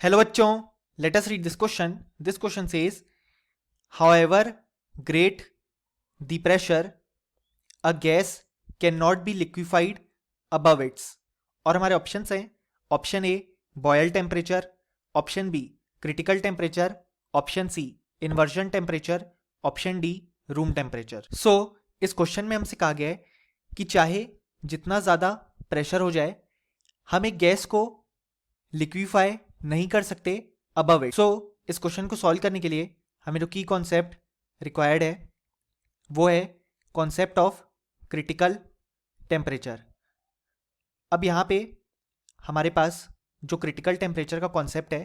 Hello बच्चों, let us read this question. This question says, however great the pressure, a gas cannot be liquefied above its. और हमारे options हैं. Option A Boyle temperature, option B critical temperature, option C inversion temperature, option D room temperature. So इस question में हमसे कहा गया है कि चाहे जितना ज़्यादा प्रेशर हो जाए, हम एक गैस को लिक्विफाई नहीं कर सकते अबव इट. सो इस क्वेश्चन को सॉल्व करने के लिए हमें जो की कॉन्सेप्ट रिक्वायर्ड है वो है कॉन्सेप्ट ऑफ क्रिटिकल टेम्परेचर. अब यहाँ पे हमारे पास जो क्रिटिकल टेम्परेचर का कॉन्सेप्ट है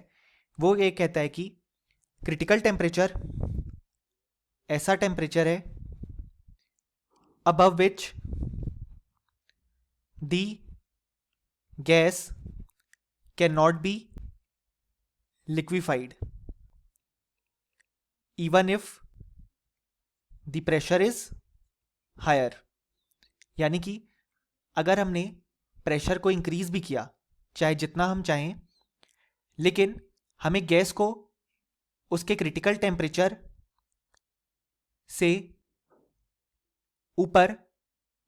वो ये कहता है कि क्रिटिकल टेम्परेचर ऐसा टेम्परेचर है above which the gas can not be liquefied even if the pressure is higher. यानी कि अगर हमने प्रेशर को इंक्रीज भी किया, चाहे जितना हम चाहें, लेकिन हमें गैस को उसके क्रिटिकल टेम्परेचर से ऊपर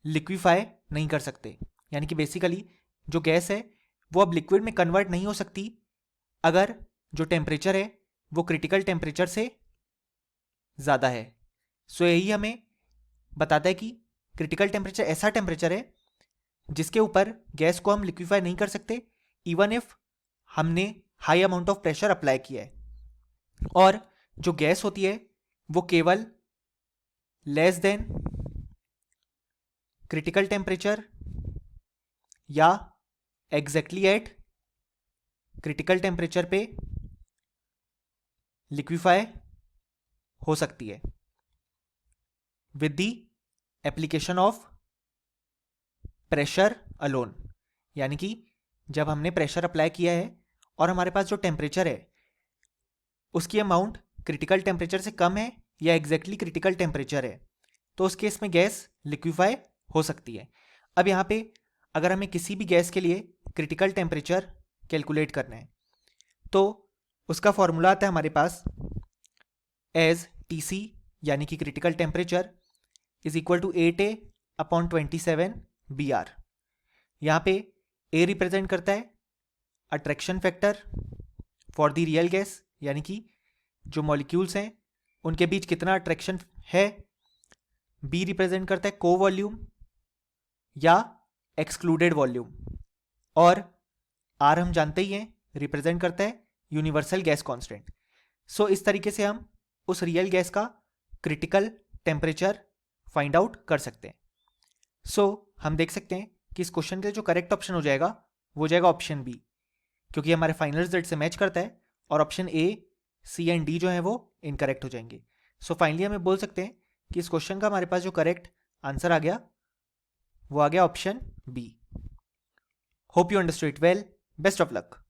लिक्विफाई नहीं कर सकते. यानी कि बेसिकली जो गैस है वो अब लिक्विड में कन्वर्ट नहीं हो सकती अगर जो टेम्परेचर है वो क्रिटिकल टेम्परेचर से ज़्यादा है. सो यही हमें बताता है कि क्रिटिकल टेम्परेचर ऐसा टेम्परेचर है जिसके ऊपर गैस को हम लिक्विफाई नहीं कर सकते इवन इफ हमने high amount of pressure apply किया है. और जो गैस होती है वो केवल लेस देन क्रिटिकल टेम्परेचर या एग्जैक्टली एट क्रिटिकल टेम्परेचर पे लिक्विफाई हो सकती है with the application of pressure alone. यानी कि जब हमने प्रेशर अप्लाई किया है और हमारे पास जो टेम्परेचर है उसकी अमाउंट क्रिटिकल टेम्परेचर से कम है या एग्जैक्टली क्रिटिकल टेम्परेचर है, तो उस केस में गैस लिक्विफाई हो सकती है. अब यहाँ पे अगर हमें किसी भी गैस के लिए क्रिटिकल टेम्परेचर कैलकुलेट करना है तो उसका फॉर्मूला आता है हमारे पास एज TC यानी कि critical temperature is equal to 8A/27 BR. यहाँ पे A रिप्रेजेंट करता है attraction factor for the real gas, यानी कि जो मॉलिक्यूल्स हैं उनके बीच कितना अट्रैक्शन है. B रिप्रेजेंट करता है को वॉल्यूम या एक्सक्लूडेड वॉल्यूम, और R हम जानते ही हैं रिप्रेजेंट करता है यूनिवर्सल गैस कांस्टेंट. सो इस तरीके से हम उस रियल गैस का क्रिटिकल टेम्परेचर फाइंड आउट कर सकते हैं. सो हम देख सकते हैं कि इस क्वेश्चन का जो करेक्ट ऑप्शन हो जाएगा वो हो जाएगा ऑप्शन बी, क्योंकि हमारे फाइनल रिजल्ट से मैच करता है, और option A, C and D जो है वो इनकरेक्ट हो जाएंगे. सो फाइनली हमें बोल सकते हैं कि इस क्वेश्चन का हमारे पास जो करेक्ट आंसर आ गया वो आ गया option B. Hope you understood it well. Best of luck.